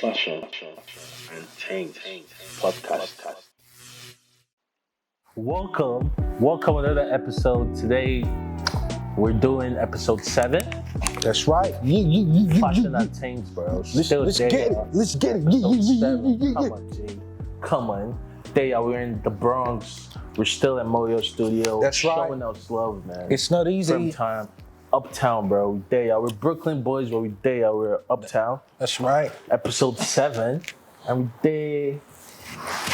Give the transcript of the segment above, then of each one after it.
Fashun&Tings podcast. Welcome another episode. Today we're doing episode 7. That's right. Fashun&Tings, bro. Let's get it. Let's get it. Episode 7. Come on, G. Come on. We're in the Bronx. We're still at Moyo Studio. That's right. Showing us love, man. It's not easy. From time. Uptown, bro. We there, y'all. We're Brooklyn boys, but we there, y'all. We're uptown. That's right. Episode 7. And we there.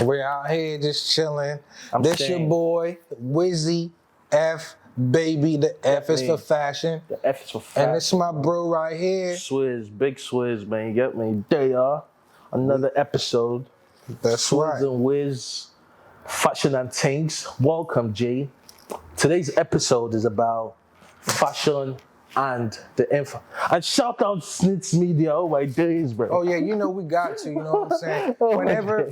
We're out here just chilling. This your boy, Wizzy F, baby. The F is for fashion. The F is for fashion. And it's my bro right here. Swizz, big Swizz, man. You get me? There, y'all. Another episode. That's Swizz right. and Wiz, Fashun&Tings. Welcome, G. Today's episode is about fashion and the info. And shout out Snitz Media. Oh my days, bro. Oh yeah, you know we got to. You know what I'm saying? Whenever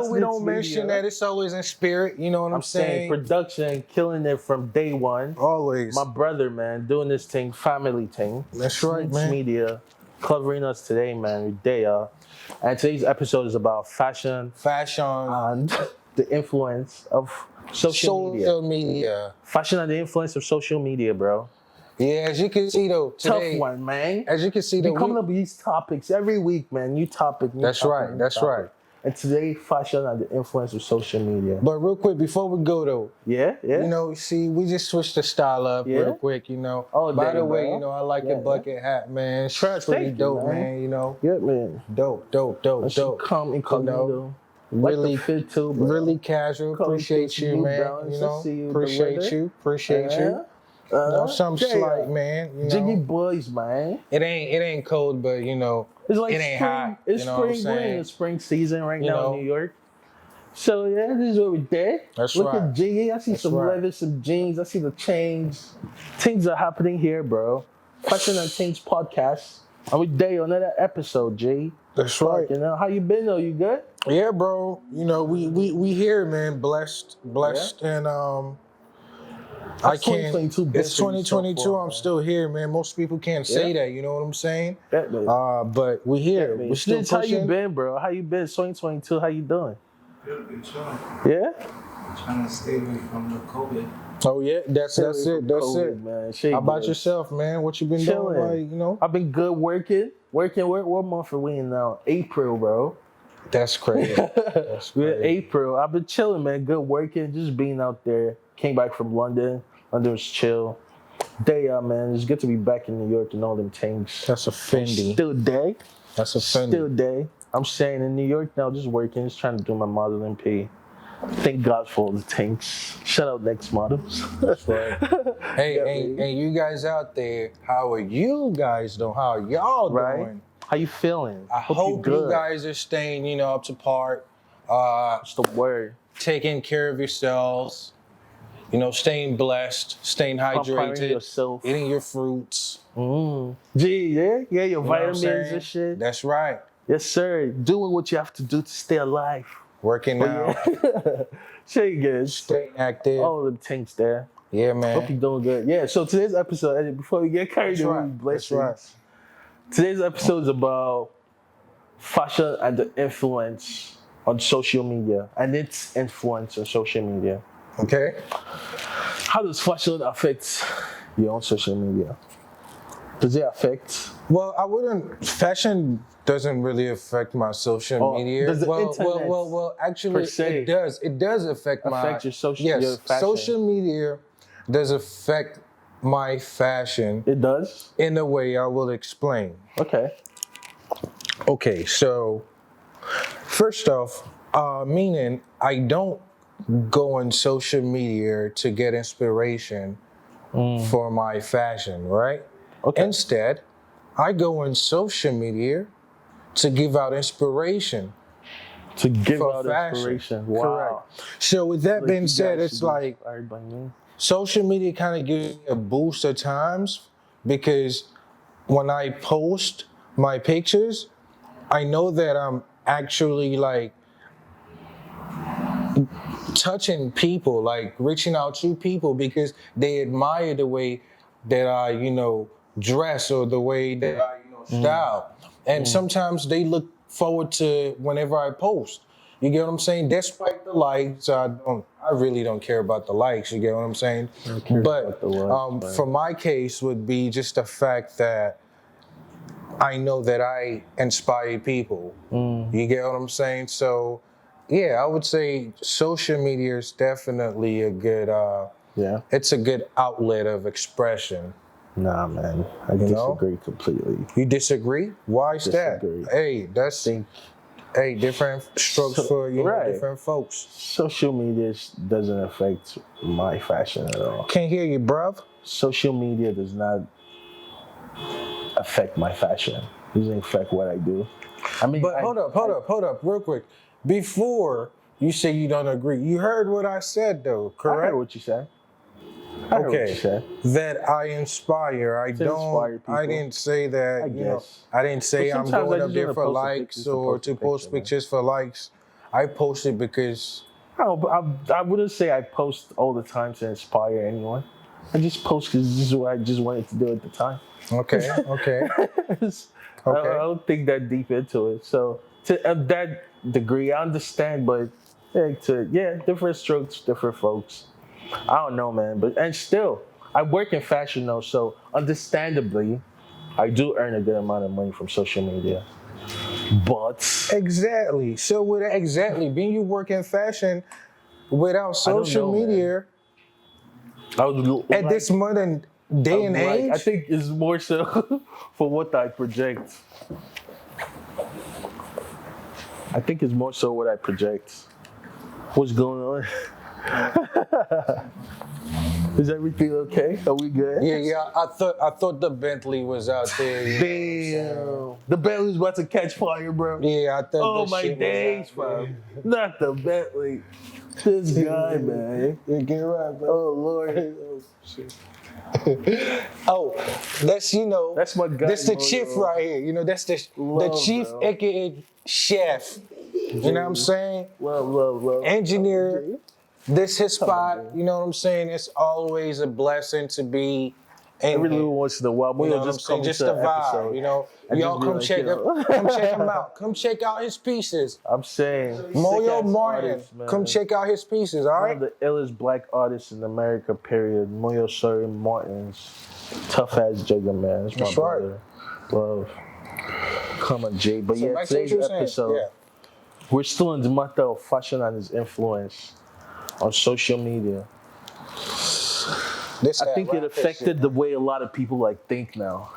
we don't mention that, it's always in spirit. You know what I'm saying? Production, killing it from day one. Always. My brother, man, doing this thing, family thing. That's right, Snitz man. Media, covering us today, man. We're there. And today's episode is about fashion and the influence of social media. Fashion and the influence of social media, bro. Yeah, as you can see though, today, tough one, man. As you can see, we're coming up with these topics every week, man. New topic. That's right. And today, fashion and the influence of social media. But real quick, before we go though, yeah. You know, see, we just switched the style up real quick. You know. Oh, by the way, you know, I like your bucket hat, man. It's pretty dope, man. You know. Yeah, man. Dope. Come incognito. Really fit too, bro. Really casual. Appreciate you, man. You know. Appreciate you. You know, something slight, man. You know? Jiggy boys, man. It ain't cold, but you know, it's like it ain't spring, hot. It's spring, we're in the spring season right now in New York. So yeah, this is what we did. Look at Jiggy. I see some leather, some jeans. I see the chains. Things are happening here, bro. Fashun&Tings podcast. And we day on another episode, G. That's right. You know, how you been though? You good? Yeah, bro. You know, we here, man. Blessed, and I can't. It's 2022. So far, I'm still here, man. Most people can't say that. You know what I'm saying? But we here. We're still pushing. How you been, bro? How you been? 2022. How you doing? Good, been chilling. Yeah. Trying to stay away from the COVID. Oh yeah, that's it. That's it, man. How about yourself, man? What you been doing? Like, you know, I've been good working. What month are we in now? April, bro. That's crazy. We're in April. I've been chilling, man. Good working. Just being out there. Came back from London. London was chill. Man. It's good to be back in New York and all them things. That's a Fendi. Still day. That's a Fendi. Still day. I'm staying in New York now, just working, just trying to do my modeling P. Thank God for all the things. Shout out Next Models. That's right. Hey, you guys out there, how are you guys doing? How are y'all doing? How you feeling? I hope you guys are staying, you know, up to par. What's the word? Taking care of yourselves. You know, staying blessed, staying hydrated, yourself. Eating your fruits. Gee, yeah, your vitamins and shit. That's right. Yes, sir. Doing what you have to do to stay alive. Working out. Shit good. Staying active. All the things there. Yeah, man. Hope you're doing good. Yeah, so today's episode, before we get carried away, today's episode is about fashion and the influence on social media and its influence on social media. Okay. How does fashion affect your own social media? Does it affect? Well, fashion doesn't really affect my social media. Does the internet actually, it does. It does affect your social yes, your fashion. Social media does affect my fashion. It does? In a way I will explain. Okay, so first off, meaning I don't go on social media to get inspiration for my fashion, right? Okay. Instead, I go on social media to give out inspiration. To give out fashion. Inspiration. Wow. Correct. So with that being said, it's like social media kind of gives me a boost at times because when I post my pictures, I know that I'm actually like touching people, like reaching out to people because they admire the way that I, dress or the way that I, style. And sometimes they look forward to whenever I post. You get what I'm saying? Despite the likes, I really don't care about the likes. You get what I'm saying? But for my case, would be just the fact that I know that I inspire people. You get what I'm saying? So, yeah, I would say social media is definitely a good. It's a good outlet of expression. Nah, man, I disagree completely. You disagree? Why is that? Hey, that's. Hey, different strokes for different folks. Social media doesn't affect my fashion at all. Can't hear you, bruv. Social media does not affect my fashion. It doesn't affect what I do. I mean, but hold up, real quick. Before you say you don't agree, you heard what I said, though, correct? I heard what you said. That I inspire. I didn't say that. I didn't say I'm going up there for likes or to post pictures for likes. I posted because. I wouldn't say I post all the time to inspire anyone. I just post because this is what I just wanted to do at the time. Okay. I don't think that deep into it. So to that degree, I understand, but different strokes, different folks. I don't know, man. And still, I work in fashion though, so understandably, I do earn a good amount of money from social media. But exactly. So with that, being you work in fashion without social media, at this modern day and age, I think it's more so for what I project. I think it's more so what I project. What's going on? Is everything okay? Are we good? Yeah. I thought the Bentley was out there. Damn. The Bentley's about to catch fire, bro. Yeah, I thought. Oh my days, bro. Not the Bentley. This guy, man. Yeah, get right, bro. Oh Lord. That's my guy. That's the chief right here. That's the chief, bro. AKA chef. You know what I'm saying? Well. Engineer. This his spot. You know what I'm saying? It's always a blessing to be. Every little once in a while, just the vibe. Y'all come check him out. Come check out his pieces. I'm saying, Moyo Martin, come check out his pieces. All right. One of the illest black artists in America. Period. Moyo Martin's tough ass jugger, man. That's my brother. Love. Come on, Jay. But today's episode, we're still in the month of fashion and its influence on social media. I think it affected the way a lot of people think now.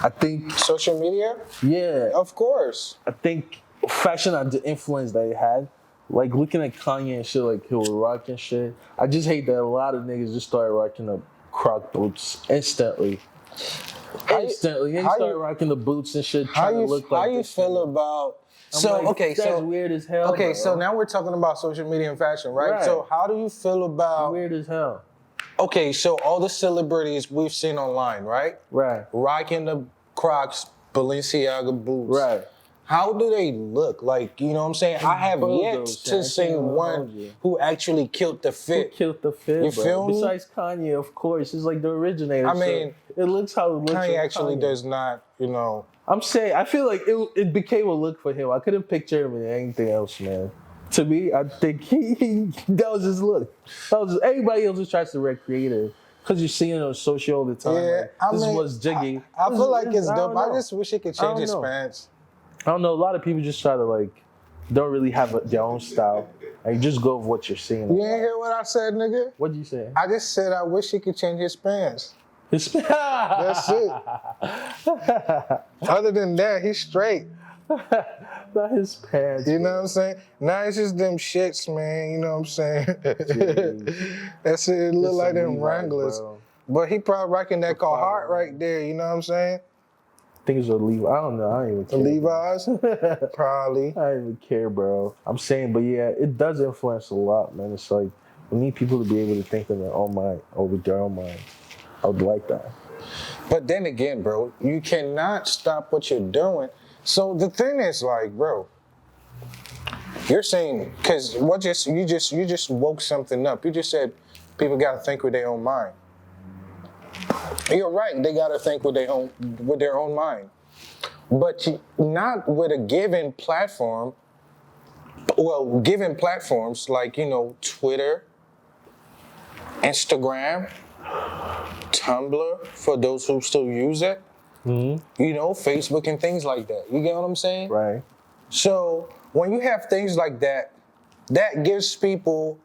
I think social media? Yeah. Of course. I think fashion and the influence that it had. Like looking at Kanye and shit, like he was rocking shit. I just hate that a lot of niggas just started rocking the Croc boots instantly. They started rocking the boots and shit, trying to look like. How you feel about? That's weird as hell. Okay, so now we're talking about social media and fashion, right? So how do you feel about? Weird as hell. Okay, so all the celebrities we've seen online, right? Right. Rocking the Crocs, Balenciaga boots. Right. How do they look? Like, you know what I'm saying? I have yet to see one who actually killed the fit. Who killed the fit, You feel me? Besides Kanye, of course. He's like the originator. I mean, so it looks how it looks. Kanye actually does not, I'm saying, I feel like it became a look for him. I couldn't picture him in anything else, man. To me, I think that was his look. Everybody else just tries to recreate it. Because you're seeing it on social all the time. Yeah, this was Jiggy. I feel like it's dope. I just wish he could change his pants. I don't know. A lot of people just try to don't really have their own style. And you just go with what you're seeing. You ain't hear what I said, nigga? What'd you say? I just said I wish he could change his pants. That's it. Other than that, he's straight. Not his pants. You know what I'm saying? Now it's just them shits, man. You know what I'm saying? That's it. It look like them Wranglers. Bro. But he probably rocking that Carhartt right there. You know what I'm saying? I think it's a Levi. I don't know. I don't even care. Levi's? Probably. I don't even care, bro. I'm saying, but yeah, it does influence a lot, man. It's like we need people to be able to think in their own mind or with their own mind. I would like that. But then again, bro, you cannot stop what you're doing. So the thing is, bro, you're saying because you just woke something up. You just said people got to think with their own mind. You're right. They got to think with their own mind. but not with a given platform. Well, given platforms like, Twitter, Instagram, Tumblr, for those who still use it, Facebook and things like that. You get what I'm saying? Right. So when you have things like that, that gives people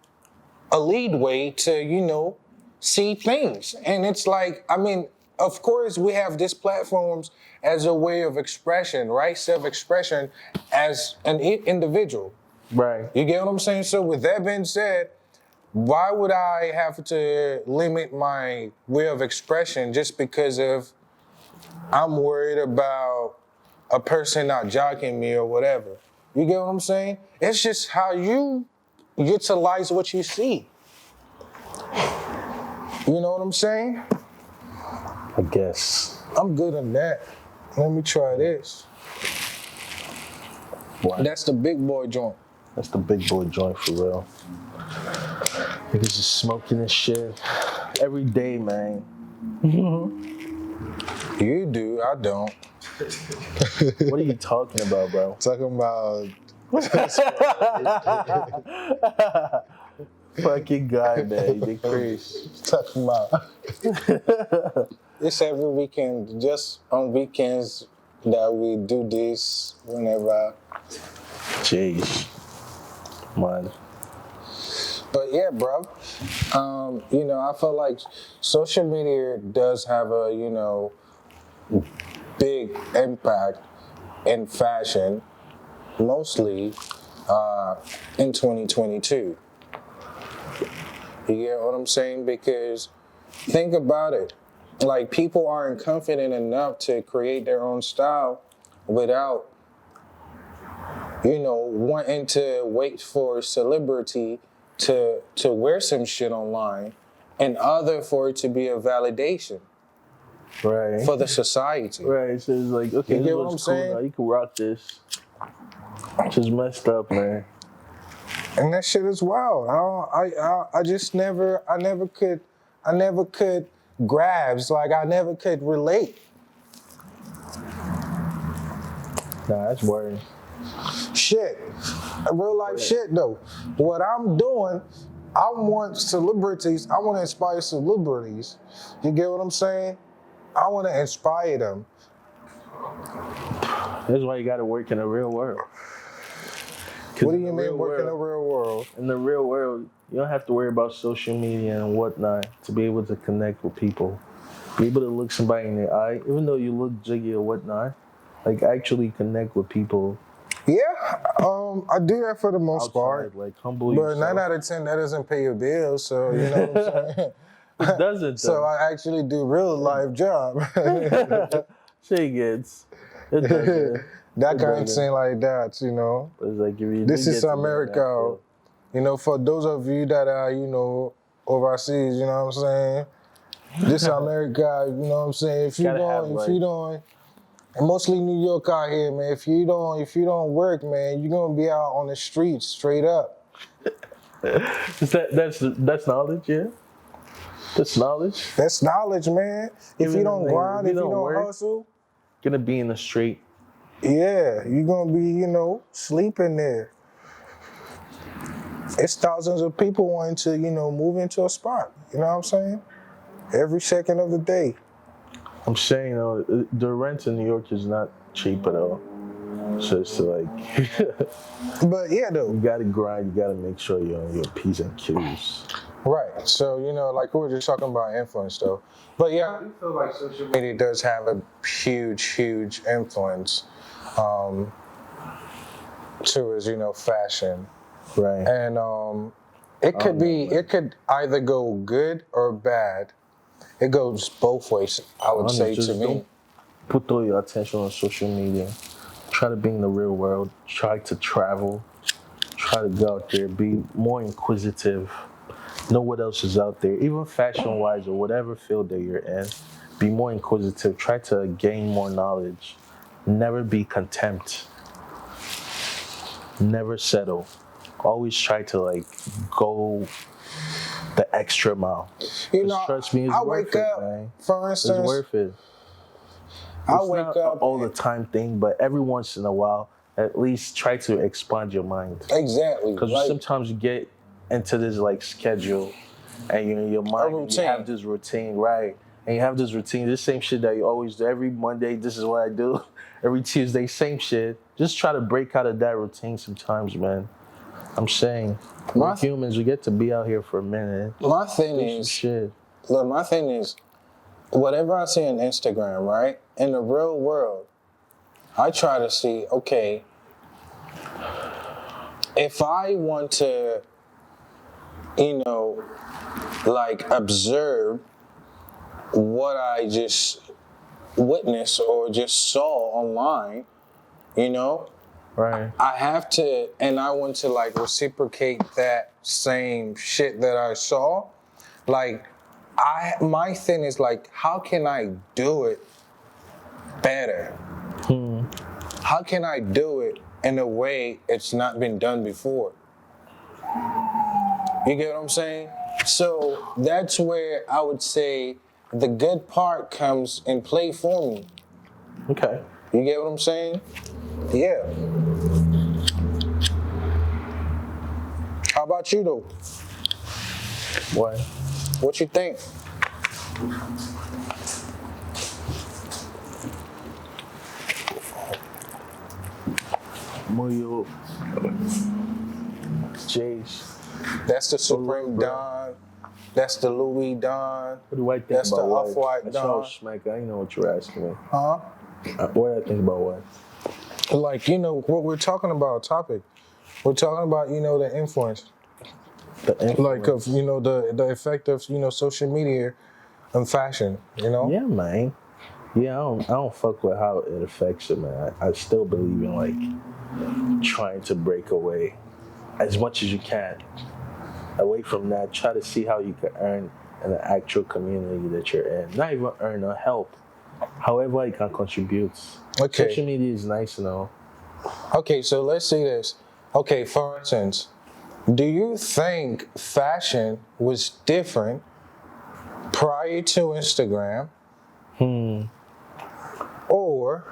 a leadway to, see things. And it's like, of course, we have these platforms as a way of expression, right? Self-expression as an individual. Right. You get what I'm saying? So with that being said, why would I have to limit my way of expression just because of I'm worried about a person not jocking me or whatever? You get what I'm saying? It's just how you utilize what you see. You know what I'm saying? I guess. I'm good on that. Let me try this. What? That's the big boy joint. That's the big boy joint for real. Niggas just smoking this shit every day, man. You do, I don't. What are you talking about, bro? Talking about... Fucking guy, man. You crazy. Talking about... It's every weekend, just on weekends that we do this whenever. Jeez. Man. But yeah, bro. I feel like social media does have a, big impact in fashion, mostly in 2022. You get what I'm saying? Because think about it. Like, people aren't confident enough to create their own style without, wanting to wait for a celebrity to wear some shit online and for it to be a validation. Right. For the society. Right. So it's like, okay, you get what I'm saying? Now. You can rock this. Just messed up, man. And that shit is wild. I never could grasp, like I never could relate. Nah, that's worrying. Shit. Real life shit though. What I'm doing, I want to inspire celebrities. You get what I'm saying? I want to inspire them. That's why you got to work in the real world. What do you mean work in the real world? In the real world, you don't have to worry about social media and whatnot to be able to connect with people. Be able to look somebody in the eye, even though you look jiggy or whatnot, like actually connect with people. Yeah, I do that for the most part. Like humble yourself. But 9 out of 10, that doesn't pay your bills, so you know what I'm saying? It doesn't. So I actually do real life job. She gets. It doesn't. That kind of thing like that, you know. But it's like if you this is America. You know, for those of you that are, overseas, you know what I'm saying? This is America, you know what I'm saying? If you don't, and mostly New York out here, man, if you don't work, man, you're gonna be out on the streets straight up. That's knowledge, yeah? That's knowledge? That's knowledge, man. If you don't grind, if you don't hustle, gonna be in the street. Yeah, you're gonna be, sleeping there. It's thousands of people wanting to, move into a spot. You know what I'm saying? Every second of the day. I'm saying, the rent in New York is not cheap at all. So it's like... But yeah, though. You gotta grind, you gotta make sure you're on your P's and Q's. Right. So, like we were just talking about influence, though. But yeah, I do feel like social media does have a huge, huge influence towards, fashion. Right. And it could either go good or bad. It goes both ways, I would say, to me. Don't put all your attention on social media. Try to be in the real world. Try to travel. Try to go out there. Be more inquisitive. Know what else is out there. Even fashion-wise or whatever field that you're in. Be more inquisitive. Try to gain more knowledge. Never be content. Never settle. Always try to go the extra mile. Trust me, it's worth it, man. For instance, it's worth it. I wake up all the time thing, but every once in a while, at least try to expand your mind. Exactly. Because sometimes you get into this like schedule, and your mind, and you have this routine, right? And you have this routine, this same shit that you always do. Every Monday, this is what I do. Every Tuesday, same shit. Just try to break out of that routine sometimes, man. I'm saying, we're humans. We get to be out here for a minute. My thing is, whatever I see on Instagram, right? In the real world, I try to see, okay, if I want to, like observe what I just witnessed or just saw online, right? I have to, and I want to like reciprocate that same shit that I saw. Like, my thing is like, how can I do it better? How can I do it in a way it's not been done before? You get what I'm saying? So that's where I would say the good part comes in play for me. Okay. You get what I'm saying? Yeah. How about you though? What? What you think? Moyo Jace. That's the Supreme Don. That's the Louis Don. What do I think That's about the Off-White Don. Smack. I didn't know what you were asking me. Huh? What do I think about what? Like, what we're talking about, topic. We're talking about, the influence. The influence. Like, of, the effect of, social media and fashion, Yeah, man. Yeah, I don't fuck with how it affects it, man. I still believe in, like, trying to break away as much as you can. Away from that, try to see how you can earn in the actual community that you're in. Not even earn or help. However you can contribute. Okay. Social media is nice and all. Okay, so let's see this. Okay, for instance, do you think fashion was different prior to Instagram? Or,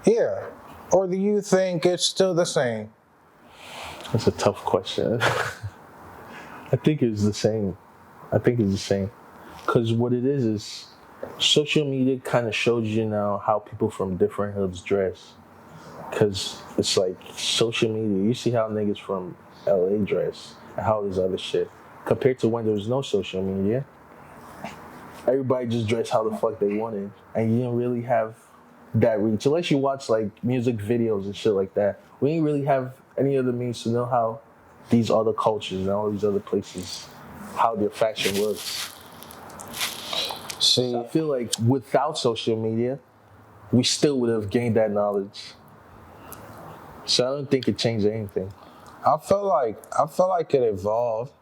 yeah. Or do you think it's still the same? That's a tough question. I think it's the same. Because what it is social media kind of shows you now how people from different hoods dress. Because it's like social media. You see how niggas from LA dress and how this other shit. Compared to when there was no social media, everybody just dressed how the fuck they wanted. And you didn't really have that reach. Unless you watch like music videos and shit like that. We didn't really have any other means to know how these other cultures and all these other places, how their fashion works. See, so I feel like without social media, we still would have gained that knowledge. So I don't think it changed anything. I felt like it evolved.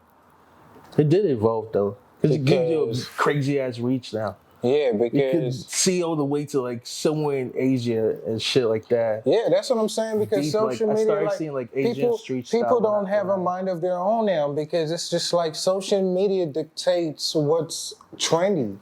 It did evolve though, because it gives you a crazy ass reach now. Yeah, because you can see all the way to like somewhere in Asia and shit like that. Yeah, that's what I'm saying. Because social media, I started seeing like Asian street style. People don't have a mind of their own now because it's just like social media dictates what's trendy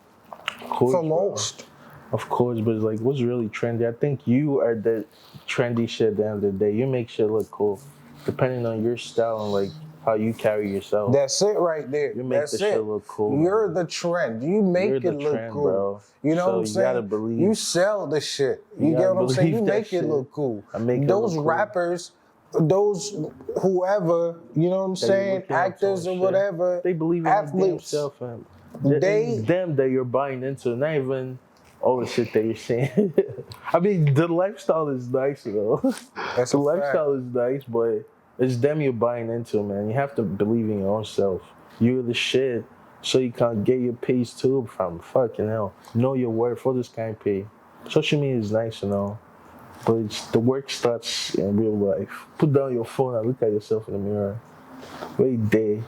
for most. Of course, but it's like what's really trendy. I think you are the trendy shit at the end of the day. You make shit look cool, depending on your style and like how you carry yourself. That's it right there. You make the shit look cool. You're the trend. You make it look cool. Bro. You know what I'm saying? You gotta believe. You sell the shit. You get what I'm saying? You make it look cool. Those rappers, those whoever, you know what I'm saying? Actors or whatever. They believe in athletes. It's them that you're buying into, not even all the shit that you're saying. I mean, the lifestyle is nice, though. The lifestyle is nice, but it's them you're buying into, man. You have to believe in your own self. You're the shit, so you can't get your pays too from fucking hell. Know your worth for this kind of pay. Social media is nice and all, but the work starts in real life. Put down your phone and look at yourself in the mirror. Wait day.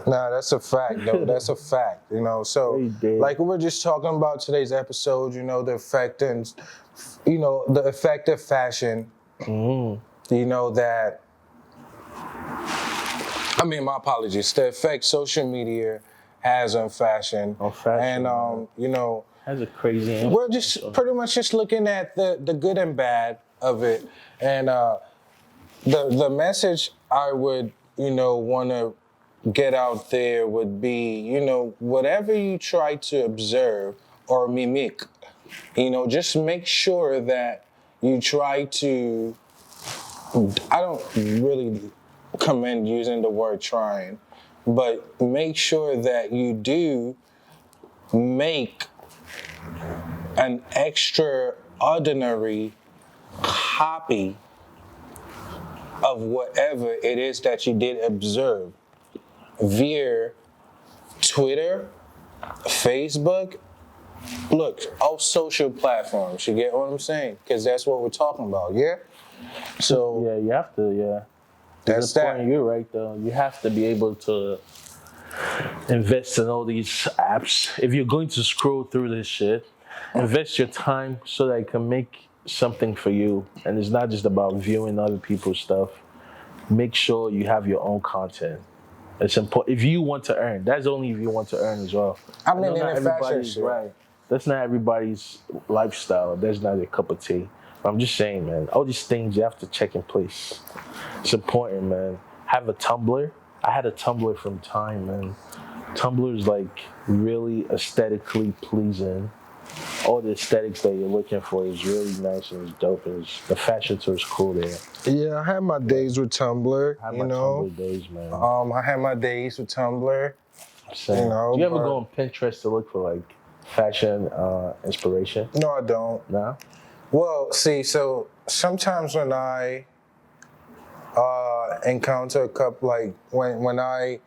Nah, that's a fact, though. That's a fact, So, like we were just talking about today's episode, the effect and, the effect of fashion. That. I mean, my apologies. The effect social media has on fashion. And, Has a crazy. We're just pretty much just looking at the good and bad of it, and the message I would want to get out there would be whatever you try to observe or mimic, just make sure that you try to. I don't really commend using the word trying, but make sure that you do make an extraordinary copy of whatever it is that you did observe via Twitter, Facebook, look, all social platforms. You get what I'm saying? Because that's what we're talking about, yeah? So yeah, you have to, yeah. That's that. You're right, though. You have to be able to invest in all these apps. If you're going to scroll through this shit, invest your time so that it can make something for you. And it's not just about viewing other people's stuff. Make sure you have your own content. It's important. If you want to earn, that's only if you want to earn as well. I mean, in the fashion shit. Right. That's not everybody's lifestyle. That's not their cup of tea. I'm just saying, man, all these things you have to check in place. It's important, man. Have a Tumblr. I had a Tumblr from time, man. Tumblr is like really aesthetically pleasing. All the aesthetics that you're looking for is really nice and it's dope. The fashion tour is cool there. Yeah, I had my days with Tumblr. I had my Tumblr days, man. I had my days with Tumblr. Do you ever go on Pinterest to look for like fashion inspiration? No, I don't. No? Well, see, so sometimes when I encounter a couple, like when I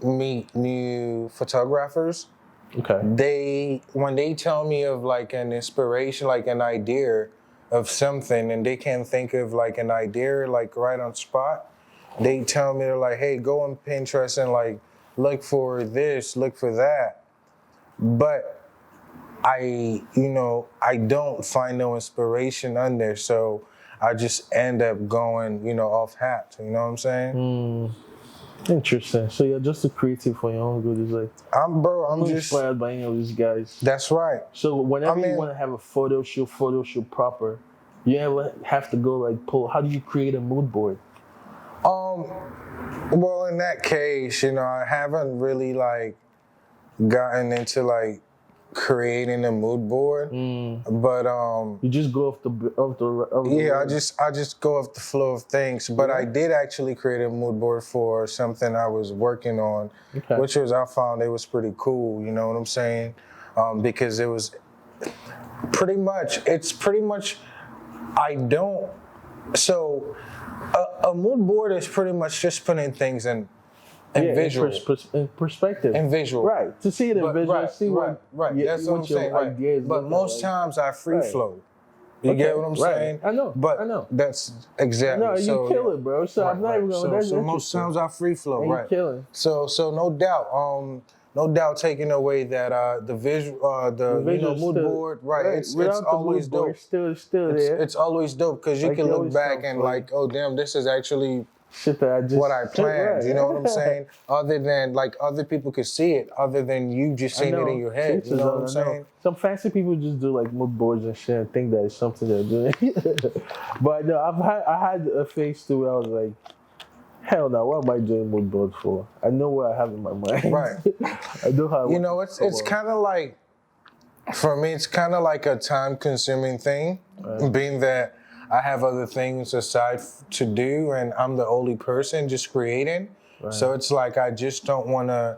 meet new photographers, okay, when they tell me of like an inspiration, like an idea of something, and they can't think of like an idea like right on spot, they tell me, they're like, hey, go on Pinterest and like look for this, look for that. But I don't find no inspiration on there, so I just end up going, off hat. You know what I'm saying? Interesting. So you're just a creative for your own good. It's like I'm just inspired by any of these guys. That's right. So whenever you want to have a photo shoot proper, you ever have to go like pull. How do you create a mood board? Well, in that case, I haven't really like gotten into like creating a mood board, but you just go off the I just go off the flow of things. But I did actually create a mood board for something I was working on, which I found it was pretty cool. You know what I'm saying? Because it was pretty much a mood board is pretty much just putting things in visual. In perspective. In visual. Right. To see it in visual, Right. That's what I'm saying. Right. But most times I free flow. You get what I'm saying? I know. But that's exactly. No, you kill it, bro. So I'm not even going. So most times I free flow. Right. You killing. So no doubt taking away that the visual, mood board. Right. It's always dope. Still there. It's always dope because you can look back and like, oh damn, this is actually shit that I just what I planned. You know what I'm saying? Other than like other people could see it, other than you just seeing it in your head. You know what I'm saying? Some fancy people just do like mood boards and shit and think that it's something they're doing. But no, I had a phase too where I was like, hell no, what am I doing mood boards for? I know what I have in my mind. Right. I know how. It's kind of like, for me, it's kind of like a time-consuming thing, being that I have other things aside to do, and I'm the only person just creating. Right. So it's like I just don't want to.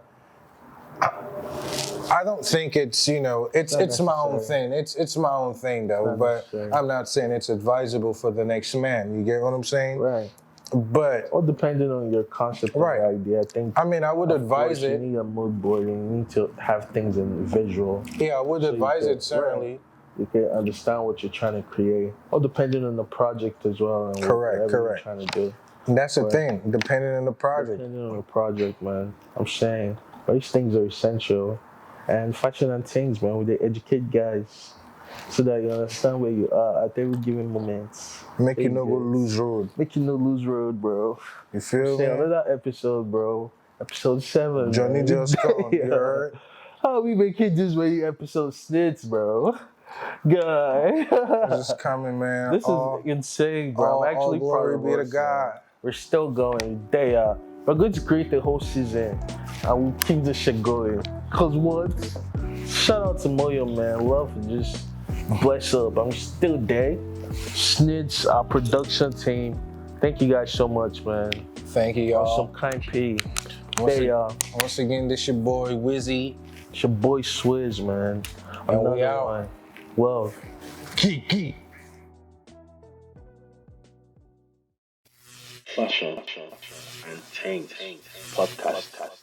I don't think it's it's my own thing. It's my own thing though, but I'm not saying it's advisable for the next man. You get what I'm saying? Right. But or depending on your concept or idea, I think. I mean, I would advise it. You need a mood board. You need to have things in visual. Yeah, I would advise it certainly. Right. You can understand what you're trying to create, or depending on the project as well. And correct. You're trying to do. And that's the thing, depending on the project. Depending on the project, man. I'm saying these things are essential, and Fashun&Tings, man, we they educate guys so that you understand where you are at every given moment. Make you no go lose road. Make you no lose road, bro. You feel me? Another episode, bro. Episode 7. Johnny just gone. You heard? How we making this many episode snits, bro? God. This is coming, man. This is insane, bro. I'm actually all glory proud of be us, to God. man. We're still going. But it's great the whole season. And we'll keep this shit going. Cause what? Shout out to Moyo, man. Love and just bless up. I'm still there. Snitch, our production team. Thank you guys so much, man. Thank you, y'all. Some kind P. Once again, this your boy Wizzy. It's your boy Swizz, man. And we out. One. Well, geek. Fashun&Tings podcast.